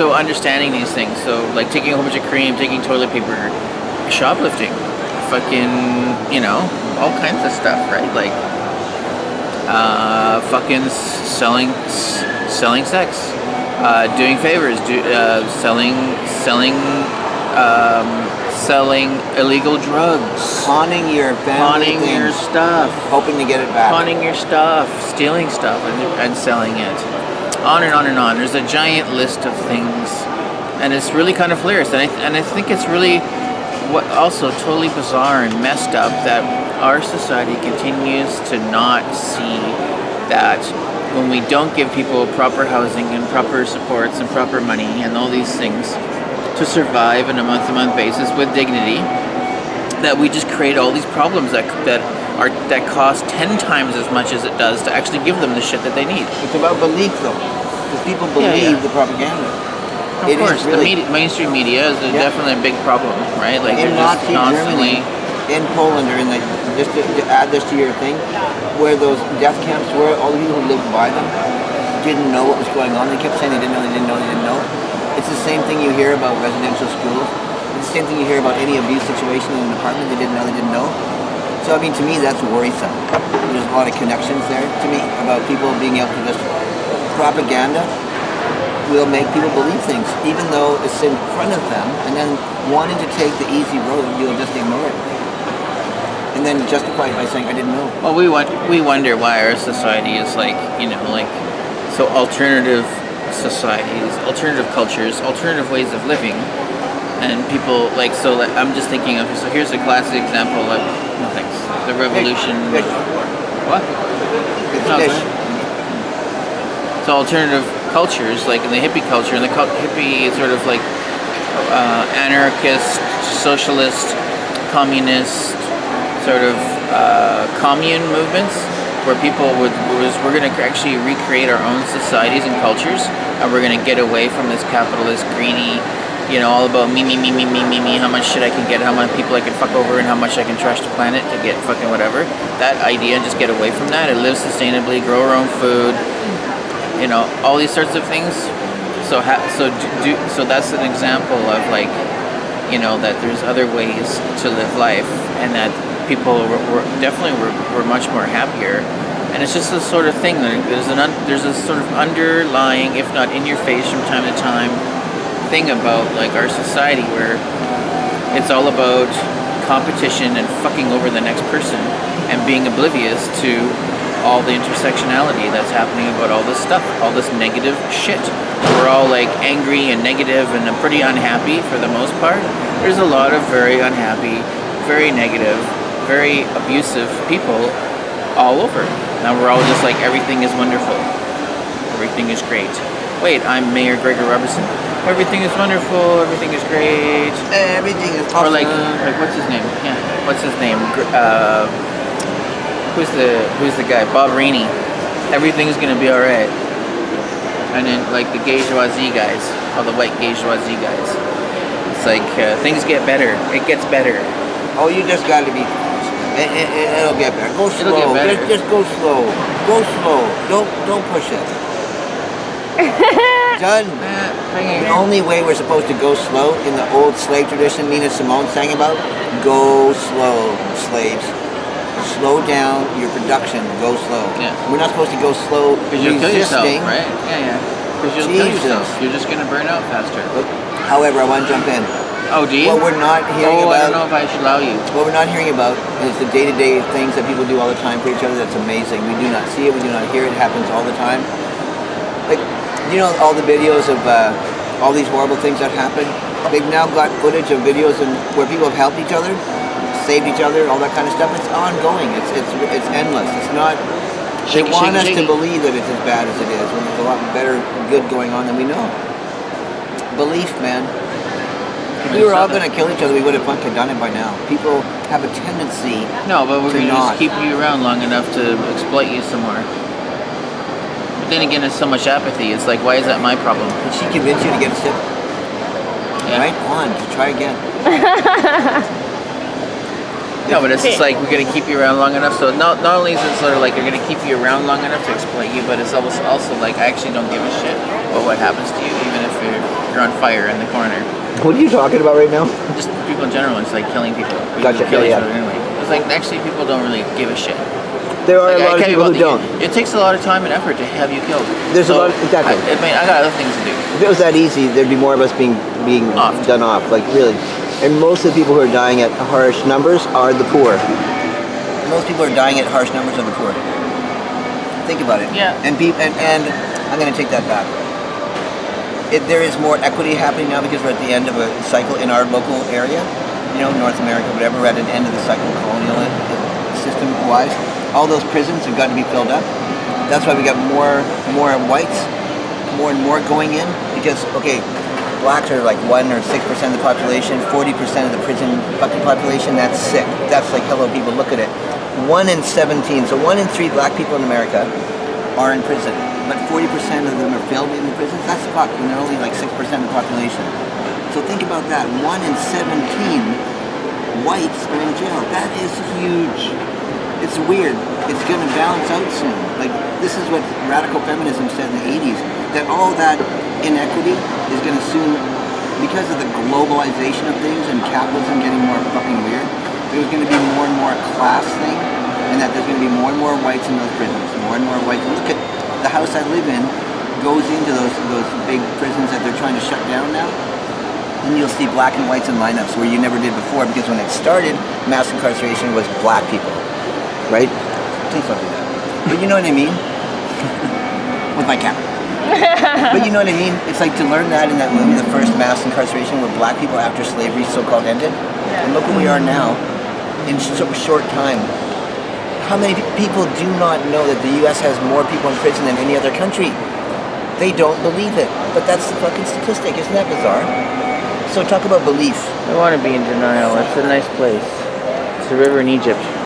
so understanding these things. So like taking a whole bunch of cream, taking toilet paper, shoplifting, fucking, you know, all kinds of stuff, right? Like fucking selling sex, doing favors, selling illegal drugs, pawning your family, pawning your stuff, hoping to get it back, pawning your stuff, stealing stuff, and selling it. On and on and on. There's a giant list of things, and it's really kind of hilarious. And I think it's really what also totally bizarre and messed up that our society continues to not see that when we don't give people proper housing and proper supports and proper money and all these things to survive on a month-to-month basis with dignity, that we just create all these problems that cost 10 times as much as it does to actually give them the shit that they need. It's about belief, though, because people believe the propaganda. Of course, really, the mainstream media is definitely a big problem, right? Like in Nazi Germany, in Poland, or just to add this to your thing, where those death camps were, all the people who lived by them didn't know what was going on. They kept saying they didn't know. It's the same thing you hear about residential schools. It's the same thing you hear about any abuse situation in an apartment. They didn't know. So, I mean, to me, that's worrisome. There's a lot of connections there, to me, about people being able to just... Propaganda will make people believe things, even though it's in front of them, and then wanting to take the easy road, you'll just ignore it. And then justify it by saying, I didn't know. Well, we wonder why our society is like, you know, like, so alternative societies, alternative cultures, alternative ways of living, and people like, so like, I'm just thinking of, so here's a classic example of, no thanks, the revolution. Fish. What? It's No, fish. So alternative cultures, like in the hippie culture, and the hippie sort of like anarchist, socialist, communist, sort of commune movements, where people we're going to actually recreate our own societies and cultures, and we're going to get away from this capitalist, greedy, you know, all about me, how much shit I can get, how many people I can fuck over, and how much I can trash the planet to get fucking whatever. That idea, just get away from that, and live sustainably, grow our own food, you know, all these sorts of things. So that's an example of, like, you know, that there's other ways to live life, and that people were definitely much more happier. And it's just a sort of thing that there's a sort of underlying, if not in your face from time to time, thing about like our society where it's all about competition and fucking over the next person and being oblivious to all the intersectionality that's happening about all this stuff, all this negative shit. We're all like angry and negative and pretty unhappy for the most part. There's a lot of very unhappy, very negative, very abusive people all over. Now we're all just like, everything is wonderful. Everything is great. Wait, I'm Mayor Gregor Robertson. Everything is wonderful. Everything is great. Everything is awesome. Or like what's his name? Yeah, what's his name? Who's the guy? Bob Rainey. Everything's gonna be all right. And then like the gay Joazy guys, all the white gay Joazy guys. It's like things get better. It gets better. Oh, you just got to be. It'll get better. Go slow. It'll get better. Just go slow. Go slow. Don't push it. Done. The only way we're supposed to go slow in the old slave tradition Nina Simone sang about, go slow, slaves. Slow down your production. Go slow. Yeah. We're not supposed to go slow. Because you'll kill yourself, resisting. right? Yeah. Because you'll kill yourself. You're just gonna burn out faster. However, I want to jump in. Oh, do you? What we're not hearing I about. don't know if I should allow you. What we're not hearing about is the day-to-day things that people do all the time for each other. That's amazing. We do not see it. We do not hear it. It happens all the time. Like, you know, all the videos of all these horrible things that happen. They've now got footage of videos where people have helped each other, saved each other, all that kind of stuff. It's ongoing. It's endless. It's not. They want us to believe that it's as bad as it is, when there's a lot better good going on than we know. Belief, man. If we were all going to kill each other, we would have fucking done it by now. People have a tendency. No, but we're going to just keep you around long enough to exploit you some more. But then again, it's so much apathy. It's like, why is that my problem? Did she convince you to get a sip? Yeah. Right on. Try again. No, but it's just like, we're going to keep you around long enough. So not only is it sort of like they're going to keep you around long enough to exploit you, but it's also like, I actually don't give a shit about what happens to you, even if you're you're on fire in the corner. What are you talking about right now? Just people in general, it's like killing people. We Gotcha, kill each yeah. other anyway. It's like actually people don't really give a shit. There are Like, a lot of people who don't. It takes a lot of time and effort to have you killed. There's a lot of, exactly. I mean, I got other things to do. If it was that easy, there'd be more of us being Offed. done off. Like really, and most of the people who are dying at harsh numbers are the poor. Most people are dying at harsh numbers of the poor. Think about it. Yeah. And I'm going to take that back. There is more equity happening now because we're at the end of a cycle in our local area. You know, North America, whatever. We're at an end of the cycle, colonial system-wise. All those prisons have got to be filled up. That's why we got more whites, more and more going in. Because blacks are like 1 or 6% of the population. 40% of the prison fucking population. That's sick. That's like, hello, people, look at it. 1 in 17. So 1 in 3 black people in America are in prison, but 40% of them are filled in the prisons. That's fucked when they're only like 6% of the population. So think about that. 1 in 17 whites are in jail. That is huge. It's weird. It's going to balance out soon. Like, this is what radical feminism said in the 80s, that all that inequity is going to soon, because of the globalization of things and capitalism getting more fucking weird, there's going to be more and more a class thing, and that there's going to be more and more whites in those prisons, more and more whites. Look at the house I live in goes into those big prisons that they're trying to shut down now. And you'll see black and whites in lineups where you never did before, because when it started, mass incarceration was black people, right? Please don't do that. But you know what I mean? With my cat. But you know what I mean? It's like to learn that in that movie, the first mass incarceration with black people after slavery so-called ended. And look where we are now in so short time. How many people do not know that the U.S. has more people in prison than any other country? They don't believe it. But that's the fucking statistic. Isn't that bizarre? So talk about belief. I want to be in denial. It's a nice place. It's a river in Egypt.